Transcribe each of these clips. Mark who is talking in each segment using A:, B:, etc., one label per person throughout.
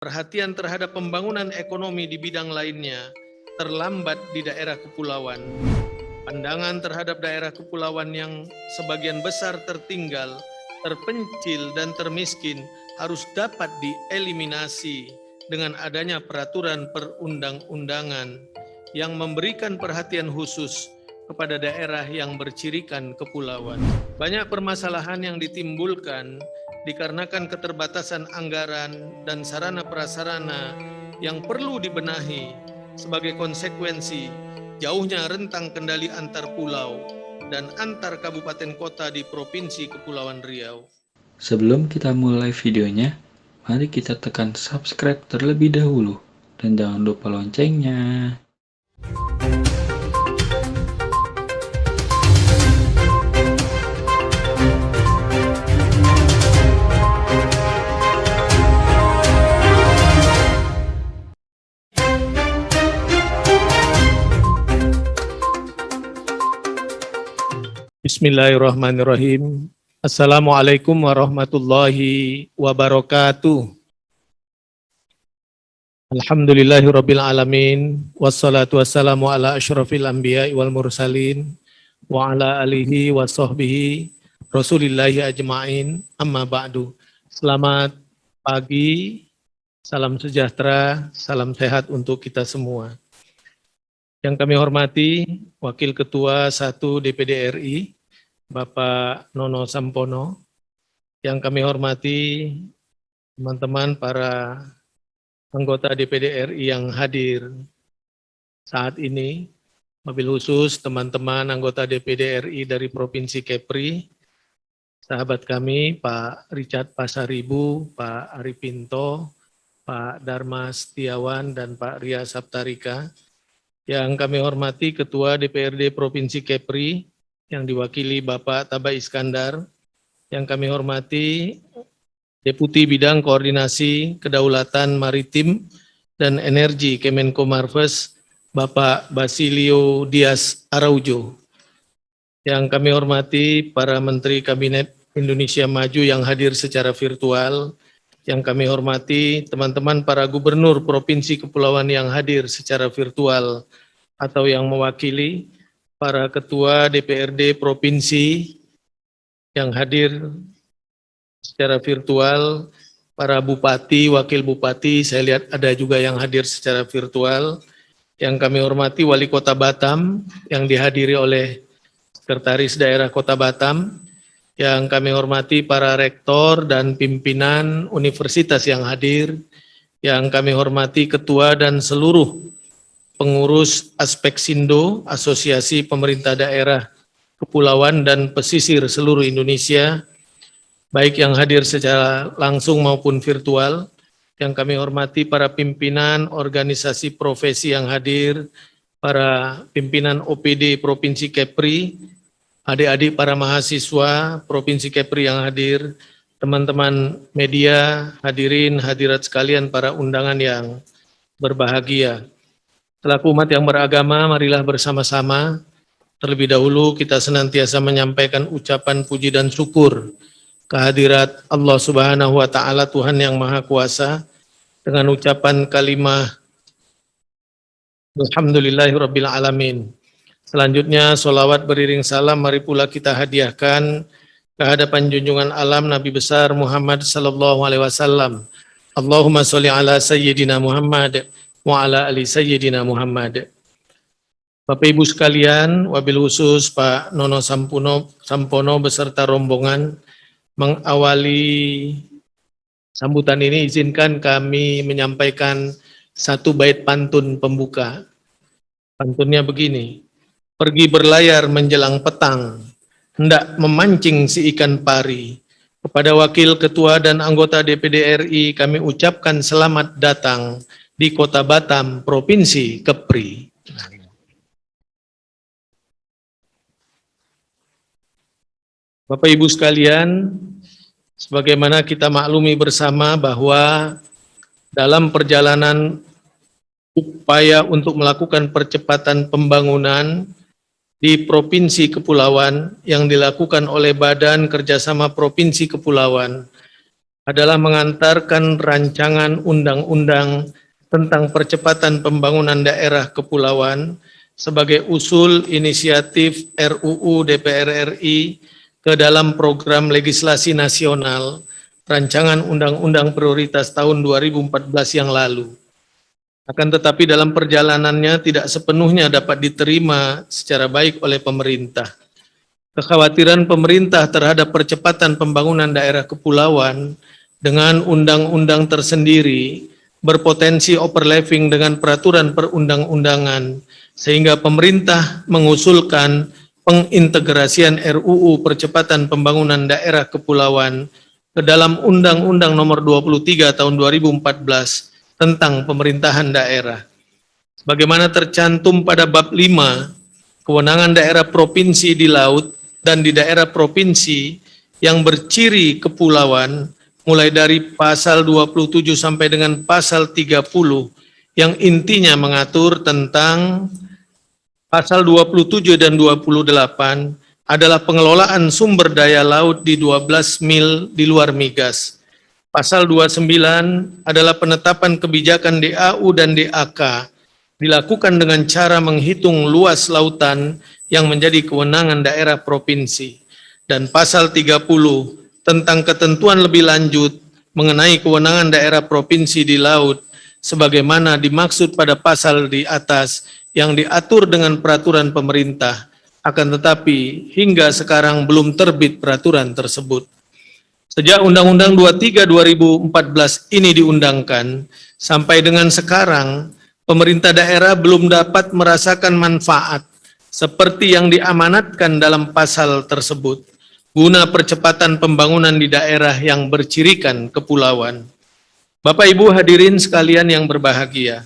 A: Perhatian terhadap pembangunan ekonomi di bidang lainnya terlambat di daerah kepulauan. Pandangan terhadap daerah kepulauan yang sebagian besar tertinggal, terpencil, dan termiskin harus dapat dieliminasi dengan adanya peraturan perundang-undangan yang memberikan perhatian khusus kepada daerah yang bercirikan kepulauan. Banyak permasalahan yang ditimbulkan dikarenakan keterbatasan anggaran dan sarana prasarana yang perlu dibenahi sebagai konsekuensi jauhnya rentang kendali antar pulau dan antar kabupaten kota di Provinsi Kepulauan Riau.
B: Sebelum kita mulai videonya, mari kita tekan subscribe terlebih dahulu dan jangan lupa loncengnya.
A: Bismillahirrahmanirrahim. Assalamualaikum warahmatullahi wabarakatuh. Alhamdulillahirabbil alamin wassalatu wassalamu ala asyrafil anbiya'i wal mursalin wa ala alihi wa sahbihi rasulillahi ajma'in amma ba'du. Selamat pagi, salam sejahtera, salam sehat untuk kita semua. Yang kami hormati Wakil Ketua 1 DPD RI Bapak Nono Sampono, yang kami hormati teman-teman para anggota DPD RI yang hadir saat ini, wabil khusus teman-teman anggota DPD RI dari Provinsi Kepri, sahabat kami Pak Richard Pasaribu, Pak Ari Pinto, Pak Dharma Setiawan, dan Pak Ria Saptarika. Yang kami hormati Ketua DPRD Provinsi Kepri, yang diwakili Bapak Taba Iskandar, yang kami hormati Deputi Bidang Koordinasi Kedaulatan Maritim dan Energi Kemenko Marves, Bapak Basilio Dias Araujo, yang kami hormati para Menteri Kabinet Indonesia Maju yang hadir secara virtual, yang kami hormati teman-teman para Gubernur Provinsi Kepulauan yang hadir secara virtual atau yang mewakili, para ketua DPRD provinsi yang hadir secara virtual, para bupati, wakil bupati, saya lihat ada juga yang hadir secara virtual. Yang kami hormati Wali Kota Batam yang dihadiri oleh Sekretaris Daerah Kota Batam, yang kami hormati para rektor dan pimpinan universitas yang hadir, yang kami hormati ketua dan seluruh pengurus Aspeksindo, Asosiasi Pemerintah Daerah Kepulauan dan Pesisir seluruh Indonesia, baik yang hadir secara langsung maupun virtual, yang kami hormati para pimpinan organisasi profesi yang hadir, para pimpinan OPD Provinsi Kepri, adik-adik para mahasiswa Provinsi Kepri yang hadir, teman-teman media, hadirin, hadirat sekalian, para undangan yang berbahagia. Selaku umat yang beragama, marilah bersama-sama terlebih dahulu kita senantiasa menyampaikan ucapan puji dan syukur kehadirat Allah Subhanahu wa Ta'ala, Tuhan yang Maha Kuasa, dengan ucapan kalimah Alhamdulillahirabbil alamin. Selanjutnya sholawat beriring salam mari pula kita hadiahkan ke hadapan junjungan alam Nabi besar Muhammad sallallahu alaihi wasallam. Allahumma sholli ala sayyidina Muhammad wa ala ali sayyidina Muhammad. Bapak Ibu sekalian, wabil khusus Pak Nono Sampono beserta rombongan, mengawali sambutan ini izinkan kami menyampaikan satu bait pantun pembuka. Pantunnya begini: pergi berlayar menjelang petang, hendak memancing si ikan pari. Kepada Wakil Ketua dan anggota DPD RI kami ucapkan selamat datang di Kota Batam, Provinsi Kepri. Bapak Ibu sekalian, sebagaimana kita maklumi bersama bahwa dalam perjalanan upaya untuk melakukan percepatan pembangunan di Provinsi Kepulauan yang dilakukan oleh Badan Kerjasama Provinsi Kepulauan adalah mengantarkan rancangan undang-undang tentang percepatan pembangunan daerah kepulauan sebagai usul inisiatif RUU DPR RI ke dalam program legislasi nasional rancangan undang-undang prioritas tahun 2014 yang lalu. Akan tetapi dalam perjalanannya tidak sepenuhnya dapat diterima secara baik oleh pemerintah. Kekhawatiran pemerintah terhadap percepatan pembangunan daerah kepulauan dengan undang-undang tersendiri berpotensi overlapping dengan peraturan perundang-undangan, sehingga pemerintah mengusulkan pengintegrasian RUU Percepatan Pembangunan Daerah Kepulauan ke dalam Undang-Undang Nomor 23 Tahun 2014 tentang pemerintahan daerah. Sebagaimana tercantum pada bab 5, kewenangan daerah provinsi di laut dan di daerah provinsi yang berciri kepulauan, mulai dari pasal 27 sampai dengan pasal 30, yang intinya mengatur tentang pasal 27 dan 28 adalah pengelolaan sumber daya laut di 12 mil di luar migas. Pasal 29 adalah penetapan kebijakan DAU dan DAK dilakukan dengan cara menghitung luas lautan yang menjadi kewenangan daerah provinsi. Dan pasal 30 tentang ketentuan lebih lanjut mengenai kewenangan daerah provinsi di laut sebagaimana dimaksud pada pasal di atas yang diatur dengan peraturan pemerintah, akan tetapi hingga sekarang belum terbit peraturan tersebut. Sejak Undang-Undang 23 2014 ini diundangkan, sampai dengan sekarang, pemerintah daerah belum dapat merasakan manfaat seperti yang diamanatkan dalam pasal tersebut, guna percepatan pembangunan di daerah yang bercirikan kepulauan. Bapak Ibu hadirin sekalian yang berbahagia,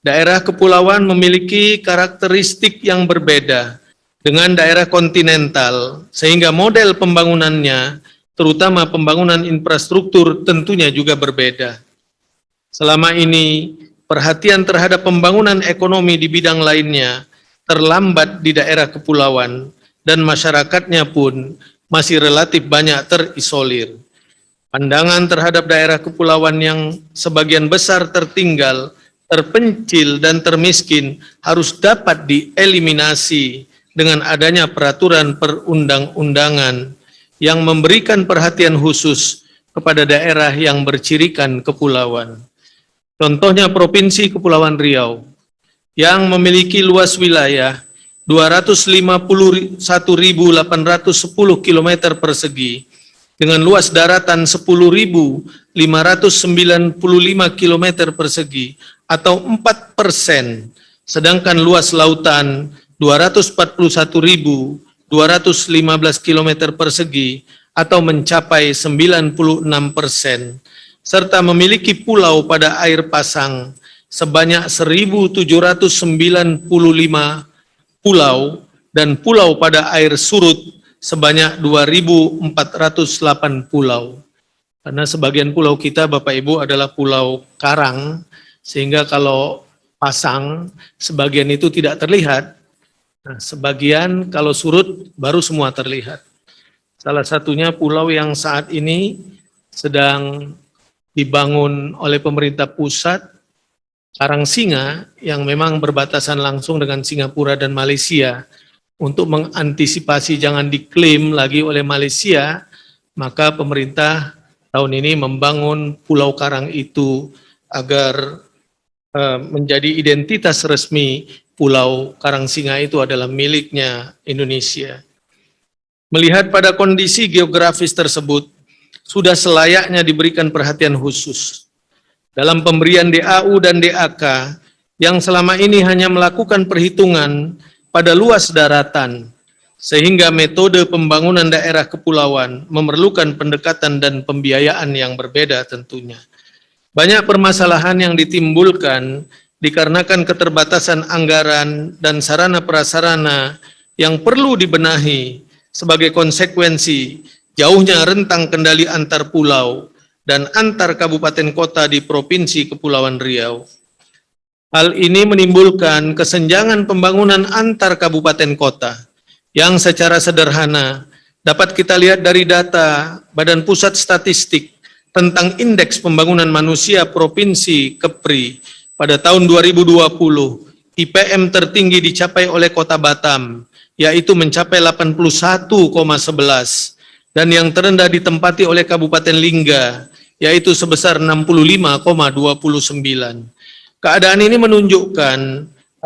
A: daerah kepulauan memiliki karakteristik yang berbeda dengan daerah kontinental, sehingga model pembangunannya, terutama pembangunan infrastruktur, tentunya juga berbeda. Selama ini, perhatian terhadap pembangunan ekonomi di bidang lainnya terlambat di daerah kepulauan dan masyarakatnya pun masih relatif banyak terisolir. Pandangan terhadap daerah kepulauan yang sebagian besar tertinggal, terpencil, dan termiskin harus dapat dieliminasi dengan adanya peraturan perundang-undangan yang memberikan perhatian khusus kepada daerah yang bercirikan kepulauan. Contohnya Provinsi Kepulauan Riau yang memiliki luas wilayah 251.810 km persegi dengan luas daratan 10.595 km persegi atau 4%, sedangkan luas lautan 241.215 km persegi atau mencapai 96%, serta memiliki pulau pada air pasang sebanyak 1.795 pulau dan pulau pada air surut sebanyak 2.408 pulau. Karena sebagian pulau kita Bapak Ibu adalah pulau karang, sehingga kalau pasang sebagian itu tidak terlihat. Nah, sebagian kalau surut baru semua terlihat. Salah satunya pulau yang saat ini sedang dibangun oleh pemerintah pusat, Karangsinga, yang memang berbatasan langsung dengan Singapura dan Malaysia. Untuk mengantisipasi jangan diklaim lagi oleh Malaysia, maka pemerintah tahun ini membangun Pulau Karang itu agar menjadi identitas resmi. Pulau Karangsinga itu adalah miliknya Indonesia. Melihat pada kondisi geografis tersebut, sudah selayaknya diberikan perhatian khusus. Dalam pemberian DAU dan DAK, yang selama ini hanya melakukan perhitungan pada luas daratan, sehingga metode pembangunan daerah kepulauan memerlukan pendekatan dan pembiayaan yang berbeda tentunya. Banyak permasalahan yang ditimbulkan dikarenakan keterbatasan anggaran dan sarana prasarana yang perlu dibenahi sebagai konsekuensi jauhnya rentang kendali antar pulau dan antar kabupaten kota di Provinsi Kepulauan Riau. Hal ini menimbulkan kesenjangan pembangunan antar kabupaten kota yang secara sederhana dapat kita lihat dari data Badan Pusat Statistik tentang Indeks Pembangunan Manusia Provinsi Kepri pada tahun 2020, IPM tertinggi dicapai oleh Kota Batam, yaitu mencapai 81,11, dan yang terendah ditempati oleh Kabupaten Lingga, yaitu sebesar 65,29. Keadaan ini menunjukkan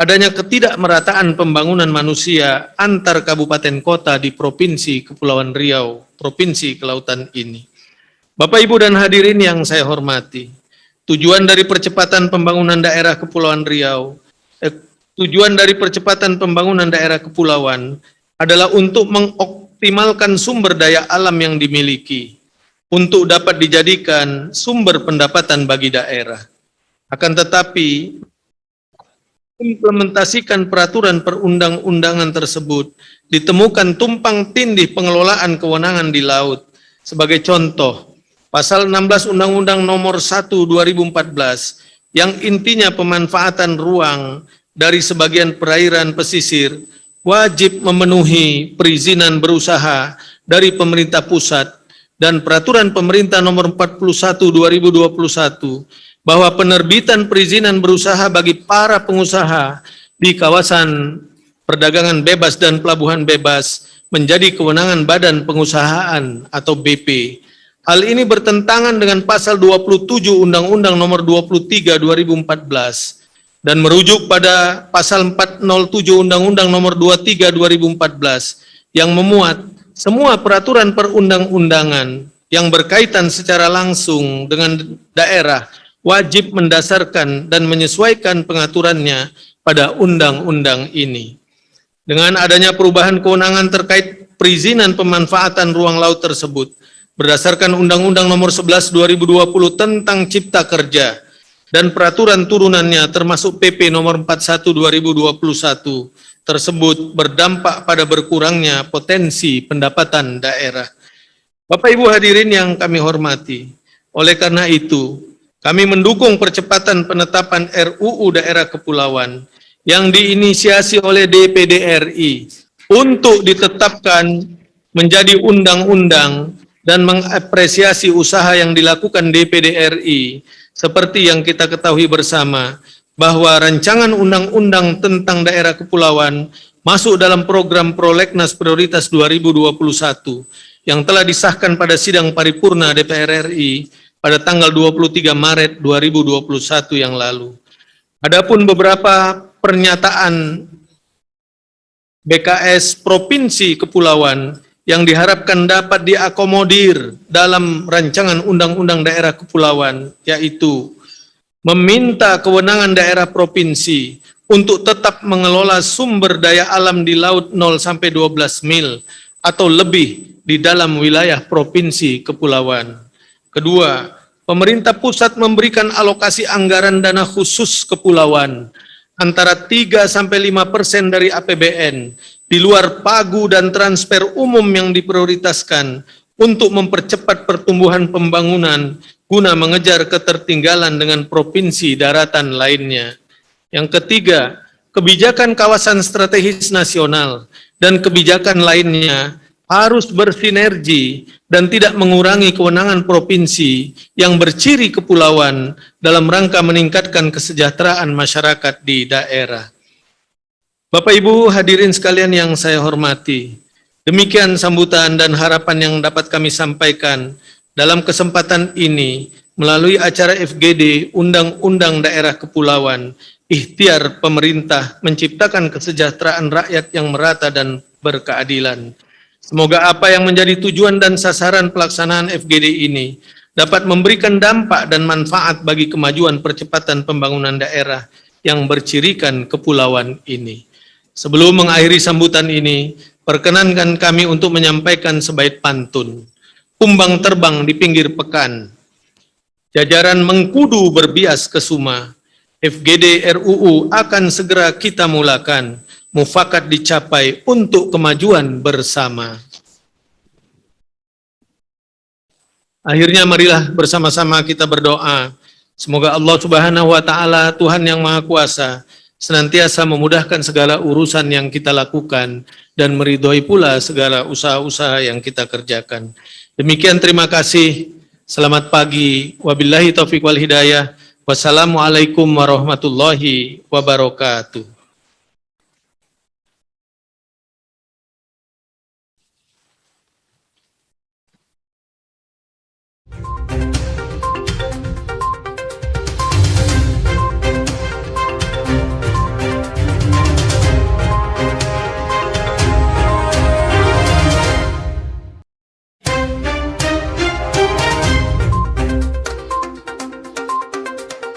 A: adanya ketidakmerataan pembangunan manusia antar kabupaten kota di Provinsi Kepulauan Riau, Provinsi Kelautan ini. Bapak, Ibu, dan hadirin yang saya hormati, tujuan dari percepatan pembangunan daerah Kepulauan Riau, tujuan dari percepatan pembangunan daerah kepulauan adalah untuk mengoptimalkan sumber daya alam yang dimiliki untuk dapat dijadikan sumber pendapatan bagi daerah. Akan tetapi, implementasikan peraturan perundang-undangan tersebut ditemukan tumpang tindih pengelolaan kewenangan di laut. Sebagai contoh, Pasal 16 Undang-Undang Nomor 1 2014 yang intinya pemanfaatan ruang dari sebagian perairan pesisir wajib memenuhi perizinan berusaha dari pemerintah pusat dan peraturan pemerintah nomor 41 2021 bahwa penerbitan perizinan berusaha bagi para pengusaha di kawasan perdagangan bebas dan pelabuhan bebas menjadi kewenangan Badan Pengusahaan atau BP. Hal ini bertentangan dengan pasal 27 Undang-Undang nomor 23 2014 dan merujuk pada pasal 407 Undang-Undang nomor 23 2014 yang memuat semua peraturan perundang-undangan yang berkaitan secara langsung dengan daerah wajib mendasarkan dan menyesuaikan pengaturannya pada undang-undang ini. Dengan adanya perubahan kewenangan terkait perizinan pemanfaatan ruang laut tersebut berdasarkan Undang-Undang nomor 11 2020 tentang Cipta Kerja dan peraturan turunannya termasuk PP nomor 41 2021 tersebut berdampak pada berkurangnya potensi pendapatan daerah. Bapak, Ibu, hadirin yang kami hormati, oleh karena itu kami mendukung percepatan penetapan RUU Daerah Kepulauan yang diinisiasi oleh DPD RI untuk ditetapkan menjadi undang-undang dan mengapresiasi usaha yang dilakukan DPD RI. Seperti yang kita ketahui bersama, bahwa rancangan undang-undang tentang daerah kepulauan masuk dalam program Prolegnas Prioritas 2021 yang telah disahkan pada sidang paripurna DPR RI pada tanggal 23 Maret 2021 yang lalu. Adapun beberapa pernyataan BKS Provinsi Kepulauan yang diharapkan dapat diakomodir dalam rancangan undang-undang daerah kepulauan, yaitu meminta kewenangan daerah provinsi untuk tetap mengelola sumber daya alam di laut 0-12 mil atau lebih di dalam wilayah provinsi kepulauan. Kedua, pemerintah pusat memberikan alokasi anggaran dana khusus kepulauan antara 3-5% dari APBN di luar pagu dan transfer umum yang diprioritaskan untuk mempercepat pertumbuhan pembangunan guna mengejar ketertinggalan dengan provinsi daratan lainnya. Yang ketiga, kebijakan kawasan strategis nasional dan kebijakan lainnya harus bersinergi dan tidak mengurangi kewenangan provinsi yang berciri kepulauan dalam rangka meningkatkan kesejahteraan masyarakat di daerah. Bapak, Ibu, hadirin sekalian yang saya hormati, demikian sambutan dan harapan yang dapat kami sampaikan dalam kesempatan ini melalui acara FGD Undang-Undang Daerah Kepulauan, ikhtiar pemerintah menciptakan kesejahteraan rakyat yang merata dan berkeadilan. Semoga apa yang menjadi tujuan dan sasaran pelaksanaan FGD ini dapat memberikan dampak dan manfaat bagi kemajuan percepatan pembangunan daerah yang bercirikan kepulauan ini. Sebelum mengakhiri sambutan ini, perkenankan kami untuk menyampaikan sebaik pantun. Kumbang terbang di pinggir pekan, jajaran mengkudu berbias kesuma, FGD RUU akan segera kita mulakan, mufakat dicapai untuk kemajuan bersama. Akhirnya marilah bersama-sama kita berdoa. Semoga Allah Subhanahu wa Ta'ala, Tuhan yang Maha Kuasa, senantiasa memudahkan segala urusan yang kita lakukan dan meridhoi pula segala usaha-usaha yang kita kerjakan. Demikian, terima kasih. Selamat pagi. Wabillahi taufiq wal hidayah. Wassalamualaikum warahmatullahi wabarakatuh.